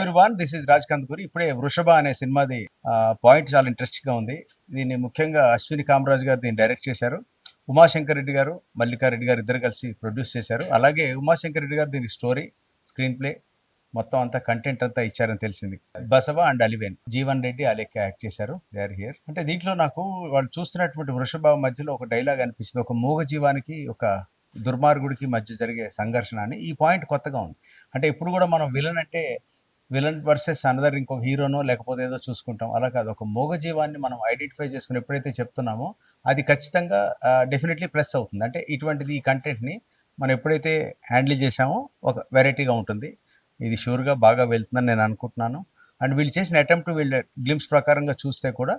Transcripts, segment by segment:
Everyone, this is Raj Kandukuri. ఇప్పుడే 'వృషభ' అనే సినిమాది పాయింట్ చాలా ఇంట్రెస్టింగ్గా ఉంది. దీన్ని ముఖ్యంగా అశ్విని కామరాజ్ గారు దీన్ని డైరెక్ట్ చేశారు. ఉమాశంకర్ రెడ్డి గారు, మల్లికా రెడ్డి గారు ఇద్దరు కలిసి ప్రొడ్యూస్ చేశారు. అలాగే ఉమాశంకర్ రెడ్డి గారు దీనికి స్టోరీ, స్క్రీన్ ప్లే మొత్తం అంతా కంటెంట్ అంతా ఇచ్చారని తెలిసింది. బసవ అండ్ అలివేన్, జీవన్ రెడ్డి, అలేఖ్య యాక్ట్ చేశారు. They are here. అంటే దీంట్లో నాకు వాళ్ళు చూస్తున్నటువంటి 'వృషభ' మధ్యలో ఒక డైలాగ్ అనిపిస్తుంది. ఒక మూగ జీవానికి, ఒక దుర్మార్గుడికి మధ్య జరిగే సంఘర్షణ అని. ఈ పాయింట్ కొత్తగా ఉంది. అంటే ఇప్పుడు కూడా మనం విలన్ అంటే విలన్ వర్సెస్ అనదర్ ఇంకొక హీరోనో లేకపోతే ఏదో చూసుకుంటాం. అలా కాదు, ఒక మూగ జీవాన్ని మనం ఐడెంటిఫై చేసుకుని ఎప్పుడైతే చెప్తున్నామో అది ఖచ్చితంగా డెఫినెట్లీ ప్లస్ అవుతుంది. అంటే ఇటువంటిది ఈ కంటెంట్ని మనం ఎప్పుడైతే హ్యాండిల్ చేసామో ఒక వెరైటీగా ఉంటుంది. ఇది షూర్గా బాగా వెళ్తుందని నేను అనుకుంటున్నాను. అండ్ వీళ్ళు చేసిన అటెంప్ట్, వీళ్ళ గ్లిమ్స్ ప్రకారంగా చూస్తే కూడా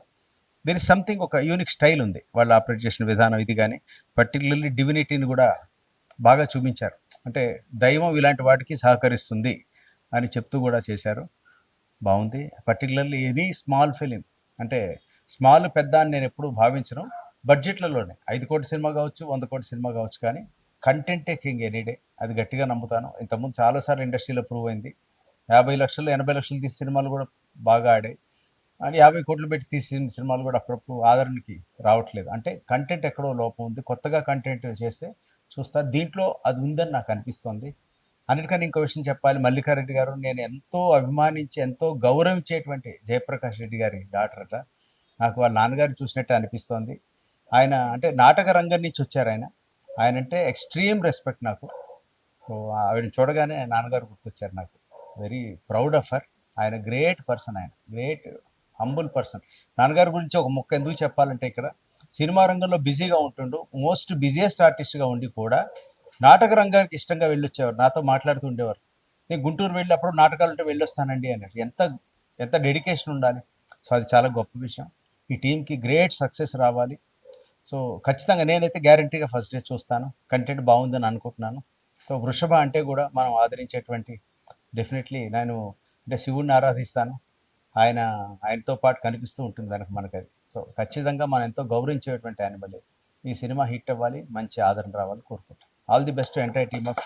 దేర్ ఇస్ సంథింగ్, ఒక యూనిక్ స్టైల్ ఉంది వాళ్ళు ఆపరేట్ చేసిన విధానం. ఇది కానీ పర్టికులర్లీ డివినిటీని కూడా బాగా చూపించారు. అంటే దైవం ఇలాంటి వాటికి సహకరిస్తుంది అని చెప్తూ కూడా చేశారు. బాగుంది. పర్టికులర్లీ ఎనీ స్మాల్ ఫిలిం, అంటే స్మాల్ పెద్ద అని నేను ఎప్పుడు భావించను. బడ్జెట్లలోనే 5 కోట్ల సినిమా కావచ్చు, 100 కోట్ల సినిమా కావచ్చు, కానీ కంటెంటే కింగ్ ఎనీ డే. అది గట్టిగా నమ్ముతాను. ఇంతకుముందు చాలాసార్లు ఇండస్ట్రీలో ప్రూవ్ అయింది. 50 లక్షలు 80 లక్షలు తీసిన సినిమాలు కూడా బాగా ఆడాయి. అని 50 కోట్లు పెట్టి తీసిన సినిమాలు కూడా అప్పుడప్పుడు ఆదరణకి రావట్లేదు. అంటే కంటెంట్ ఎక్కడో లోపం ఉంది. కొత్తగా కంటెంట్ చేస్తే చూస్తారు. దీంట్లో అది ఉందని నాకు అనిపిస్తుంది. అన్నిటికన్నా ఇంకో విషయం చెప్పాలి. మల్లికారెడ్డి గారు నేను ఎంతో అభిమానించి, ఎంతో గౌరవించేటువంటి జయప్రకాష్ రెడ్డి గారి డాటర్ అట. నాకు వాళ్ళ నాన్నగారిని చూసినట్టే అనిపిస్తోంది. ఆయన అంటే నాటక రంగం నుంచి వచ్చారు ఆయన. ఆయన అంటే ఎక్స్ట్రీమ్ రెస్పెక్ట్ నాకు. సో ఆవిడని చూడగానే నాన్నగారు గుర్తొచ్చారు నాకు. Very proud of her. ఆయన గ్రేట్ పర్సన్, ఆయన గ్రేట్ హంబుల్ పర్సన్. నాన్నగారి గురించి ఒక ముక్క ఎందుకు చెప్పాలంటే, ఇక్కడ సినిమా రంగంలో బిజీగా ఉంటుండు, మోస్ట్ బిజియెస్ట్ ఆర్టిస్ట్గా ఉండి కూడా నాటక రంగానికి ఇష్టంగా వెళ్ళొచ్చేవారు. నాతో మాట్లాడుతూ ఉండేవారు. నేను గుంటూరు వెళ్ళి అప్పుడు నాటకాలు ఉంటే వెళ్ళొస్తానండి అన్నారు. ఎంత ఎంత డెడికేషన్ ఉండాలి. సో అది చాలా గొప్ప విషయం. ఈ టీంకి గ్రేట్ సక్సెస్ రావాలి. సో ఖచ్చితంగా నేనైతే గ్యారంటీగా ఫస్ట్ డే చూస్తాను. కంటెంట్ బాగుందని అనుకుంటున్నాను. సో 'వృషభ' అంటే కూడా మనం ఆదరించేటువంటి, డెఫినెట్లీ నేను అంటే శివుడిని ఆరాధిస్తాను. ఆయనతో పాటు కనిపిస్తూ ఉంటుంది వెనక మనకది. సో ఖచ్చితంగా మనం ఎంతో గౌరవించేటువంటి యానిమల్. ఈ సినిమా హిట్ అవ్వాలి, మంచి ఆదరణ రావాలి కోరుకుంటాం. All the best to entire team of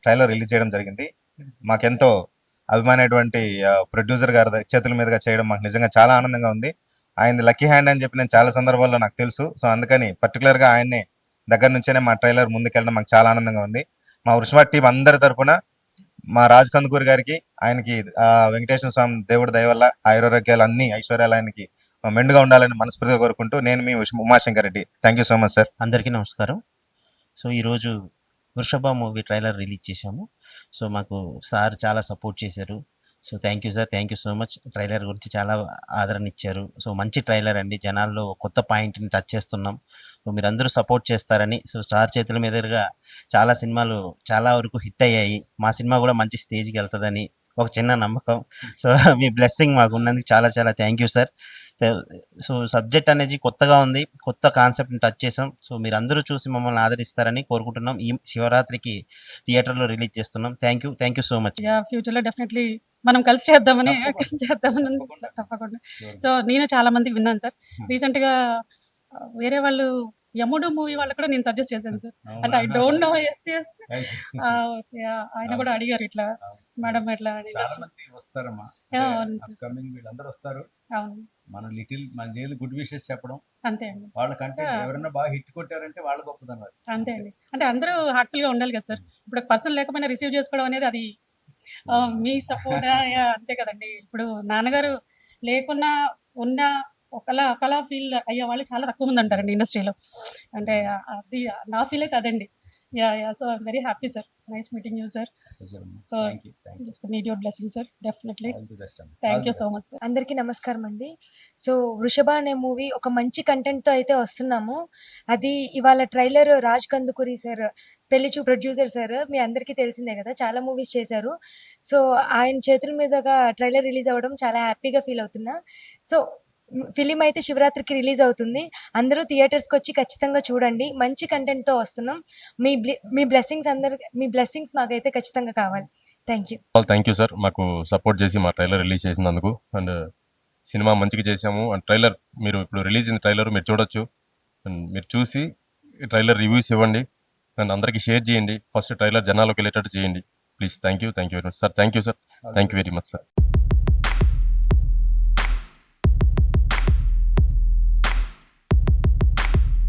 trailer release చేయడం జరిగింది. మాకెంతో అభిమానమైనటువంటి ప్రొడ్యూసర్ గారి చేతుల మీదుగా చేయడం మాకు నిజంగా చాలా ఆనందంగా ఉంది. ఆయనది లక్కీ హ్యాండ్ అని చెప్పి నేను చాలా సందర్భాల్లో నాకు తెలుసు. సో అందుకని పర్టికులర్గా ఆయన్ని దగ్గర నుంచేనే మా ట్రైలర్ ముందుకెళ్ళడం మాకు చాలా ఆనందంగా ఉంది. మా 'వృషభ' టీం అందరి తరపున మా రాజ్ కందుకూరి గారికి, ఆయనకి వెంకటేశ్వర స్వామి దేవుడి దయ వల్ల ఆయురారోగ్యాలు అన్ని ఐశ్వర్యాలు ఆయనకి మెండుగా ఉండాలని మనస్ఫూర్తిగా కోరుకుంటూ నేను మీ Umashankar Reddy. Thank you so much sir. అందరికీ నమస్కారం. సో ఈరోజు 'వృషభ' మూవీ ట్రైలర్ రిలీజ్ చేశాము. సో మాకు సార్ చాలా సపోర్ట్ చేశారు. So thank you sir, thank you so much. Trailer గురించి చాలా ఆదరణ ఇచ్చారు. సో మంచి ట్రైలర్ అండి, జనాల్లో కొత్త పాయింట్ని టచ్ చేస్తున్నాం. సో మీరందరూ సపోర్ట్ చేస్తారని, సో సార్ చేతుల మీదుగా చాలా సినిమాలు చాలా వరకు హిట్ అయ్యాయి. మా సినిమా కూడా మంచి స్టేజ్కి వెళ్తుందని ఒక చిన్న నమ్మకం. సో మీ బ్లెస్సింగ్ మాకు ఉన్నందుకు చాలా చాలా thank you sir. So subject అనేది కొత్తగా ఉంది, కొత్త కాన్సెప్ట్ని టచ్ చేసాం. సో మీరందరూ చూసి మమ్మల్ని ఆదరిస్తారని కోరుకుంటున్నాం. ఈ శివరాత్రికి థియేటర్లో రిలీజ్ చేస్తున్నాం. Thank you so much. ఫ్యూచర్లో డెఫినెట్లీ మనం కలిసి చేద్దామని తప్పకుండా. సో నేను చాలా మందికి విన్నాను సార్. రీసెంట్గా వేరే వాళ్ళు యముడు మూవీ వాళ్ళకి కూడా నేను సజెస్ట్ చేశాను సార్. అంటే ఐ డోంట్ నో. ఎస్ ఆయన కూడా అడిగారు ఇట్లా మేడం ఎట్లా అని. వస్తారమ్మా, వీళ్ళందరూ వస్తారు. అవును, మన జైలు గుడ్ విషెస్ చెప్పడం అంతే అండి. వాళ్ళకంటే ఎవరైనా బాగా హిట్ కొట్టారంటే వాళ్ళ గొప్పదన్నమాట. అంతే అండి. అంటే అందరూ హార్ట్ఫుల్ గా ఉండాలి కదా సార్. ఇప్పుడు పర్సన్ లేకపోయినా రిసీవ్ చేసుకోవడం అనేది అది మీ సపోర్ట్ అంతే కదండి. ఇప్పుడు నాన్నగారు లేకున్నా ఉన్నా ఒకలా ఫీల్ అయ్యే వాళ్ళు చాలా తక్కువ మంది అంటారండి ఇండస్ట్రీలో. అంటే అది నా ఫీల్ అయితే అదండి. So I'm very happy sir. Nice meeting you sir. So need your blessing sir. Definitely. Thank you so much sir. అందరికీ నమస్కారం అండి. సో 'వృషభ' అనే మూవీ ఒక మంచి కంటెంట్తో అయితే వస్తున్నాము. అది ఇవాళ ట్రైలర్ రాజ్ కందుకూరి సార్, పెళ్లిచూ ప్రొడ్యూసర్ సార్, మీ అందరికీ తెలిసిందే కదా, చాలా మూవీస్ చేశారు. సో ఆయన చేతుల మీదుగా ట్రైలర్ రిలీజ్ అవ్వడం చాలా హ్యాపీగా ఫీల్ అవుతున్నా. సో ఫిలిం అయితే శివరాత్రికి రిలీజ్ అవుతుంది. అందరూ థియేటర్స్కి వచ్చి ఖచ్చితంగా చూడండి. మంచి కంటెంట్తో వస్తున్నాం. మీ బ్లెస్సింగ్స్ మాకైతే ఖచ్చితంగా కావాలి. థ్యాంక్ యూ సార్, మాకు సపోర్ట్ చేసి మా ట్రైలర్ రిలీజ్ చేసినందుకు. అండ్ సినిమా మంచిగా చేసాము. అండ్ ట్రైలర్ మీరు ఇప్పుడు రిలీజ్ అయిన ట్రైలర్ మీరు చూడొచ్చు. అండ్ మీరు చూసి ట్రైలర్ రివ్యూస్ ఇవ్వండి. అండ్ అందరికీ షేర్ చేయండి. ఫస్ట్ ట్రైలర్ జనాల్లోకి వెళ్ళేటట్టు చేయండి. Please thank you very much sir. Thank you sir. Thank you very much sir.